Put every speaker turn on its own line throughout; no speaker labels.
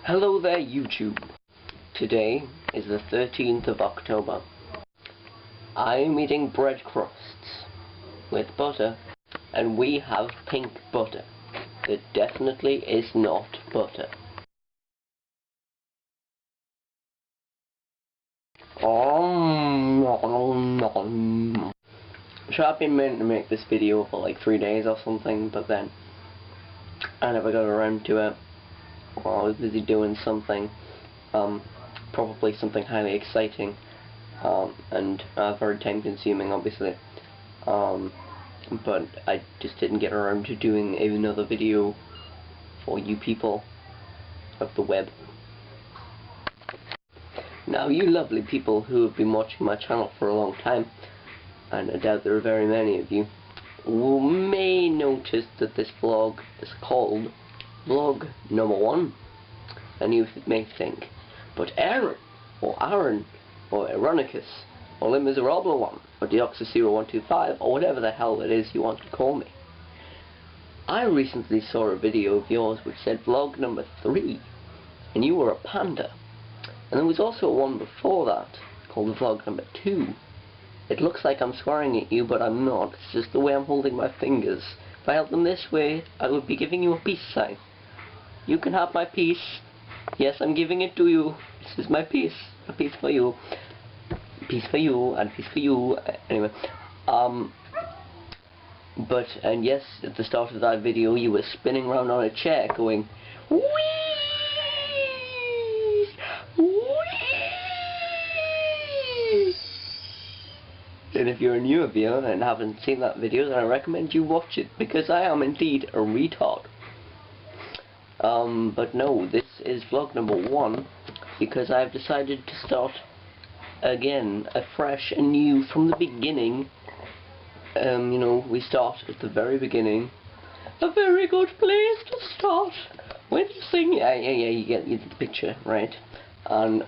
Hello there, YouTube. Today is the 13th of October. I'm eating bread crusts with butter, and we have pink butter. It definitely is not butter. So I've been meant to make this video for like 3 days or something, but then I never got around to it. Well, I was busy doing something, probably something highly exciting, and very time consuming, obviously, but I just didn't get around to doing another video for you people of the web. Now, you lovely people who have been watching my channel for a long time, and I doubt there are very many of you, may notice that this vlog is called Vlog number 1, and you may think, but Aaron, or Ironicus, or Le Miserable One, or Deoxys0125, or whatever the hell it is you want to call me. I recently saw a video of yours which said Vlog number 3, and you were a panda. And there was also one before that, called Vlog number 2. It looks like I'm swearing at you, but I'm not. It's just the way I'm holding my fingers. If I held them this way, I would be giving you a peace sign. You can have my peace. Yes, I'm giving it to you. This is my peace. A peace for you. Peace for you, and peace for you. Anyway, and yes, at the start of that video, you were spinning around on a chair going, whee! And if you're a newer viewer and haven't seen that video, then I recommend you watch it, because I am indeed a retard. But no, this is vlog number 1, because I've decided to start again, afresh and new from the beginning. You know, we start at the very beginning. A very good place to start when you sing. Yeah, you get the picture, right? And,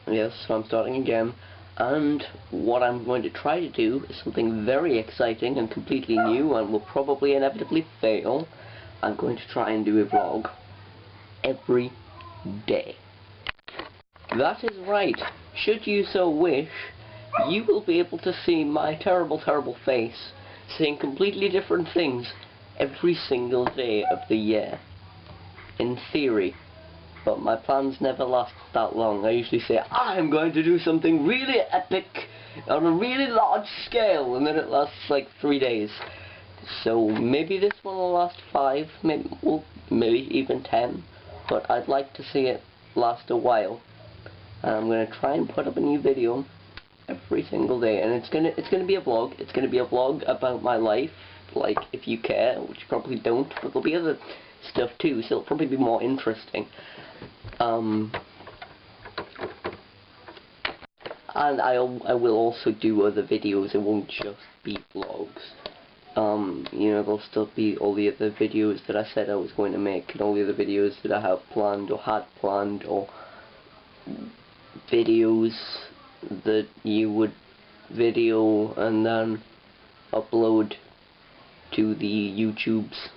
yes, so I'm starting again. And what I'm going to try to do is something very exciting and completely new, and will probably inevitably fail. I'm going to try and do a vlog every day. That is right. Should you so wish, you will be able to see my terrible, terrible face saying completely different things every single day of the year. In theory. But my plans never last that long. I usually say, I'm going to do something really epic on a really large scale, and then it lasts like 3 days. So maybe this one will last 5, maybe even 10, but I'd like to see it last a while. And I'm going to try and put up a new video every single day, and it's gonna be a vlog. It's gonna be a vlog about my life, like, if you care, which you probably don't, but there'll be other stuff too, so it'll probably be more interesting. And I will also do other videos. It won't just be vlogs. You know, there'll still be all the other videos that I said I was going to make, and all the other videos that I have planned, or had planned, or videos that you would video and then upload to the YouTubes.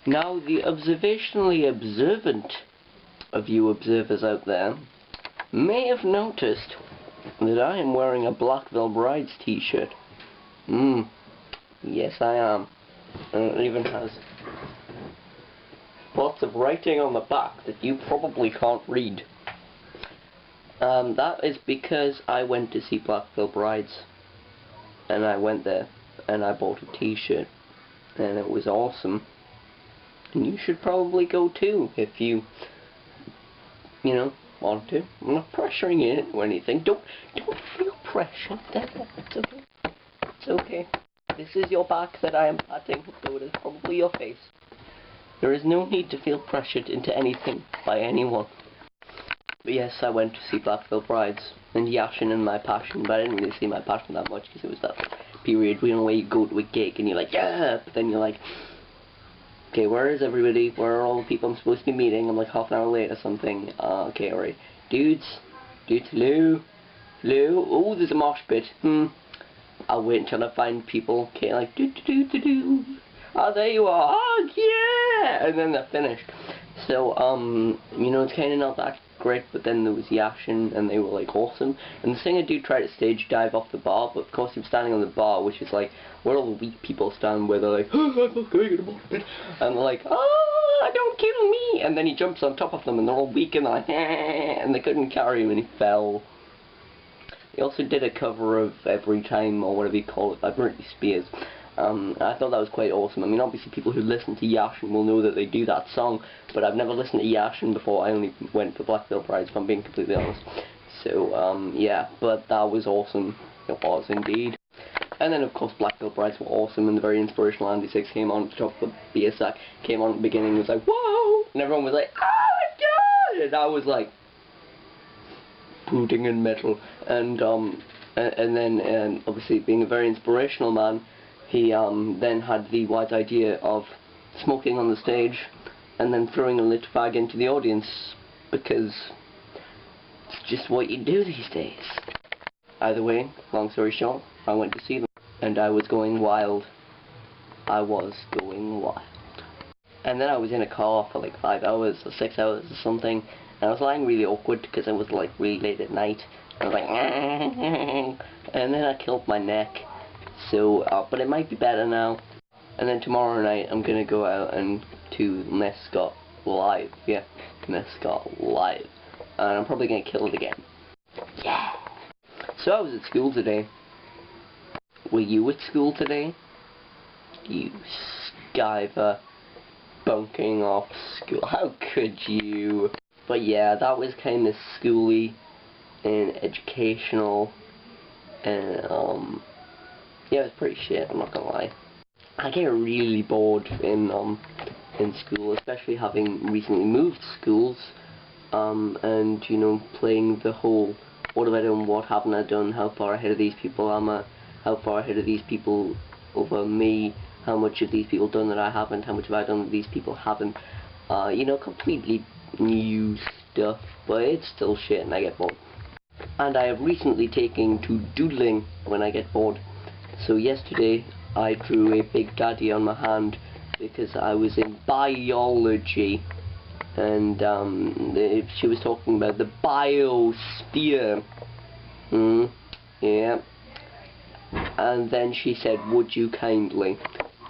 Now, the observationally observant of you observers out there may have noticed that I am wearing a Blackville Brides t-shirt. Yes, I am. And it even has lots of writing on the back that you probably can't read. That is because I went to see Blackville Brides, and I went there and I bought a t-shirt, and it was awesome. And you should probably go too if you know, want to. I'm not pressuring you into anything. Don't feel pressured. It's okay. It's okay. This is your back that I am patting, so it is probably your face. There is no need to feel pressured into anything by anyone. But yes, I went to see Blackville Brides, and Yashin and My Passion, but I didn't really see My Passion that much, because it was that period, you know, where you go to a gig and you're like, yeah, but then you're like, okay, where is everybody? Where are all the people I'm supposed to be meeting? I'm like half an hour late or something. Okay, alright. Dudes, hello? Oh, there's a mosh pit. I'll wait until I find people, okay, like, do. Oh, there you are, oh, yeah! And then they're finished. So, you know, it's kind of not that great, but then there was Yashin, and they were, like, awesome. And the singer did try to stage dive off the bar, but of course he was standing on the bar, which is, like, where all the weak people stand, where they're like, oh, I'm not going to it. And they're like, oh, don't kill me! And then he jumps on top of them, and they're all weak, and they're like, and they couldn't carry him, and he fell. He also did a cover of Every Time, or whatever you call it, by Britney Spears. I thought that was quite awesome. I mean, obviously people who listen to Yashin will know that they do that song, but I've never listened to Yashin before. I only went for Black Veil Brides, if I'm being completely honest. So, yeah, but that was awesome. It was indeed. And then, of course, Black Veil Brides were awesome, and the very inspirational Andy Six came on at the top of the beer sack, came on at the beginning, and was like, whoa! And everyone was like, oh my god! And I was like, brooding in metal. And then, obviously, being a very inspirational man, he then had the wise idea of smoking on the stage and then throwing a lit fag into the audience, because it's just what you do these days. Either way, long story short, I went to see them, and I was going wild. I was going wild. And then I was in a car for like 5 hours or 6 hours or something, and I was lying really awkward because it was like really late at night. I was like, and then I killed my neck. So, but it might be better now. And then tomorrow night I'm gonna go out and to Mescot Live. Yeah, Mescot Live. And I'm probably gonna kill it again. Yeah! So I was at school today. Were you at school today? You skiver, bunking off school. How could you? But yeah, that was kind of schooly and educational, and yeah, it was pretty shit, I'm not gonna lie. I get really bored in school, especially having recently moved schools, and, you know, playing the whole, what have I done, what haven't I done, how far ahead of these people am I, how far ahead of these people over me, how much have these people done that I haven't, how much have I done that these people haven't, you know, completely new stuff, but it's still shit and I get bored. And I have recently taken to doodling when I get bored. So yesterday I drew a big daddy on my hand because I was in biology, and she was talking about the biosphere. Yeah. And then she said, would you kindly?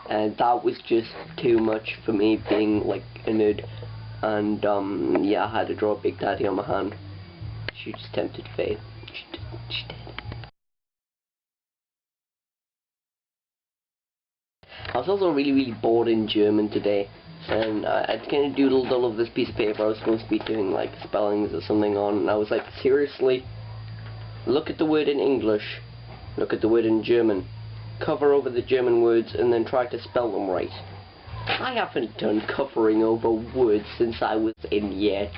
And that was just too much for me, being like a nerd. And yeah, I had to draw a big daddy on my hand. She just tempted fate. She did. I was also really bored in German today, and I'd kind of doodled all of this piece of paper I was supposed to be doing like spellings or something on, and I was like, seriously? Look at the word in English, look at the word in German, cover over the German words and then try to spell them right. I haven't done covering over words since I was in year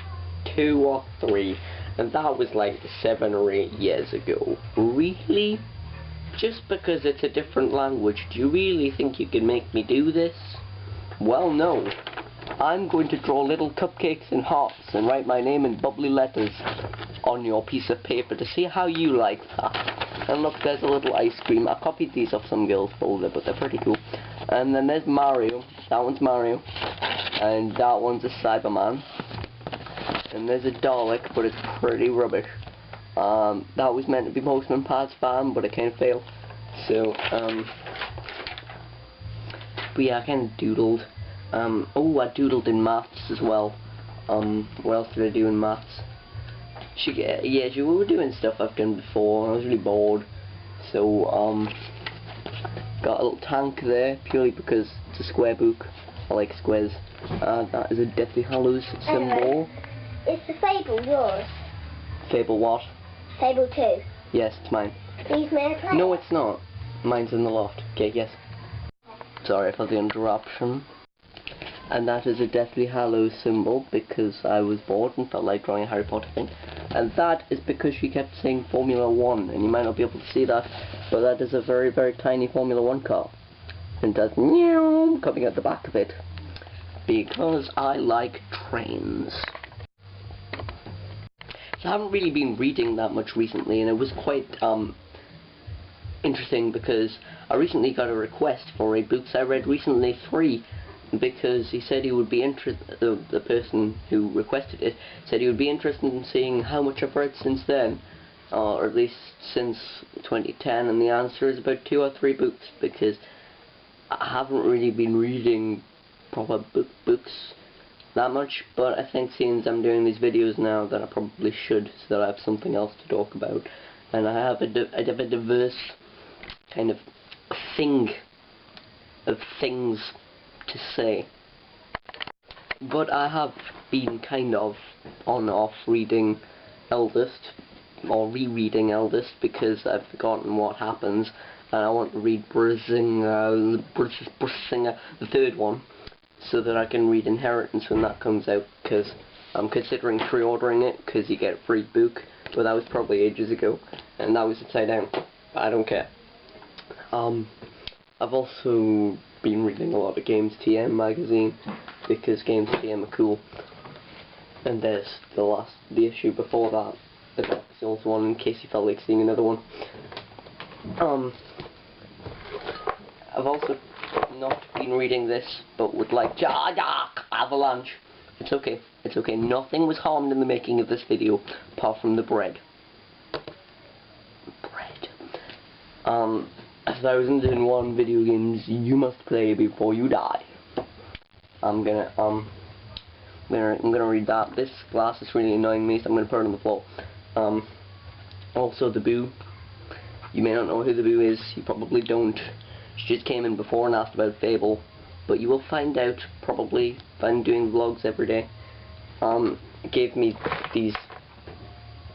2 or 3, and that was like 7 or 8 years ago. Really? Just because it's a different language, do you really think you can make me do this? Well, no. I'm going to draw little cupcakes and hearts and write my name in bubbly letters on your piece of paper to see how you like that. And look, there's a little ice cream. I copied these off some girl's folder, but they're pretty cool. And then there's Mario. That one's Mario. And that one's a Cyberman. And there's a Dalek, but it's pretty rubbish. That was meant to be Postman Pat's fan, but it kind of failed. So, but yeah, I kind of doodled. Oh, I doodled in maths as well. What else did I do in maths? Yeah, we were doing stuff I've done before. I was really bored. So, got a little tank there, purely because it's a square book. I like squares. That is a Deathly Hallows symbol.
Is the Fable yours?
Fable what?
Fable 2.
Yes, it's mine.
Please may I play?
No, it's not. Mine's in the loft. Okay, yes. Sorry for the interruption. And that is a Deathly Hallows symbol because I was bored and felt like drawing a Harry Potter thing. And that is because she kept saying Formula 1, and you might not be able to see that, but that is a very tiny Formula 1 car. And does meow coming out the back of it. Because I like trains. So I haven't really been reading that much recently, and it was quite interesting because I recently got a request for a books I read recently free, because he said he would be interested, the person who requested it said he would be interested in seeing how much I've read since then, or at least since 2010, and the answer is about 2 or 3 books, because I haven't really been reading proper books that much, but I think since I'm doing these videos now that I probably should, so that I have something else to talk about, and I have a diverse kind of thing of things to say. But I have been kind of on and off reading Eldest, or rereading Eldest, because I've forgotten what happens, and I want to read Brisinga, the third one, so that I can read Inheritance when that comes out, because I'm considering pre-ordering it, because you get a free book, but that was probably ages ago, and that was upside down. I don't care. I've also been reading a lot of Games TM magazine, because Games TM are cool, and there's the issue before that, the Dark Souls one, in case you felt like seeing another one. I've also not been reading this, but would like Avalanche. It's okay, nothing was harmed in the making of this video, apart from the bread. 1001 video games you must play before you die. I'm gonna read that. This glass is really annoying me, so I'm gonna put it on the floor. Also the Boo. You may not know who the Boo is, you probably don't. She just came in before and asked about Fable, but you will find out probably if I'm doing vlogs every day. It gave me these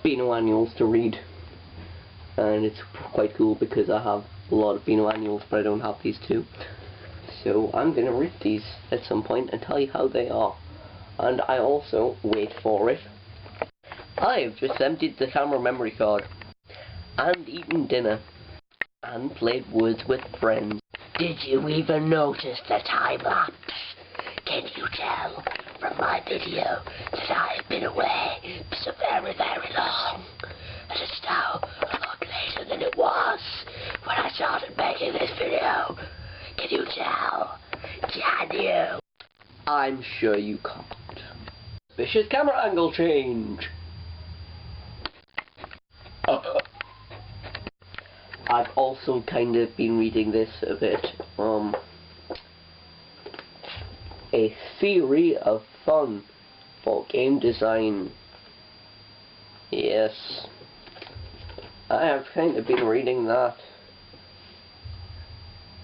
Beano annuals to read, and it's quite cool because I have a lot of Beano annuals, but I don't have these two. So I'm gonna read these at some point and tell you how they are. And I also, wait for it, I've just emptied the camera memory card, and eaten dinner, and played Words with Friends. Did you even notice the time lapse? Can you tell from my video that I have been away so very, very long? And it's now a lot later than it was when I started making this video. Can you tell? Can you? I'm sure you can't. Vicious camera angle change. I've also kind of been reading this a bit. A Theory of Fun for Game Design. Yes, I have kind of been reading that.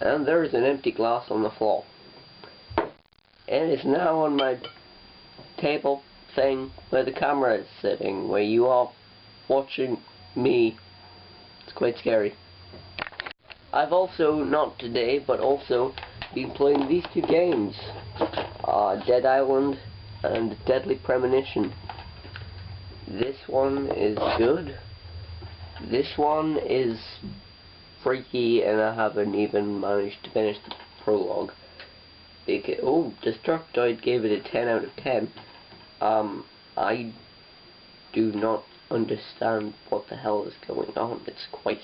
And there is an empty glass on the floor. It is now on my table thing where the camera is sitting, where you are watching me. It's quite scary. I've also, not today, but also been playing these 2 games. Dead Island and Deadly Premonition. This one is good. This one is freaky, and I haven't even managed to finish the prologue. Because, oh, Destructoid gave it a 10 out of 10. I do not understand what the hell is going on. It's quite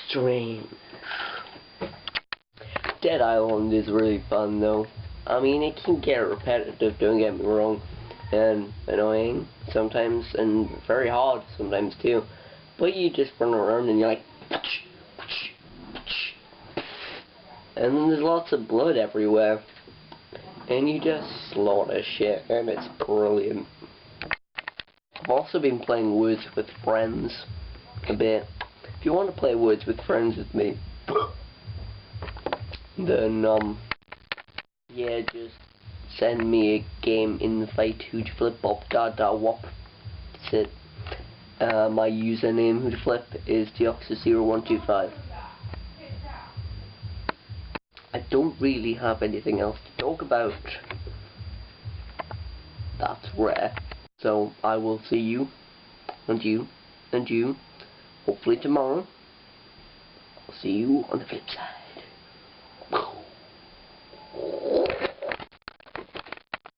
strange. Dead Island is really fun though. I mean, it can get repetitive, don't get me wrong, and annoying sometimes, and very hard sometimes too. But you just run around and you're like, and then there's lots of blood everywhere, and you just slaughter shit, and it's brilliant. I've also been playing Words with Friends a bit. If you want to play Words with Friends with me, then yeah, just send me a game invite, hoodflipbop da wop. That's it. My username hoodflip is deoxys0125. I don't really have anything else to talk about. That's rare. So I will see you, and you, and you, hopefully tomorrow. I'll see you on the flip side.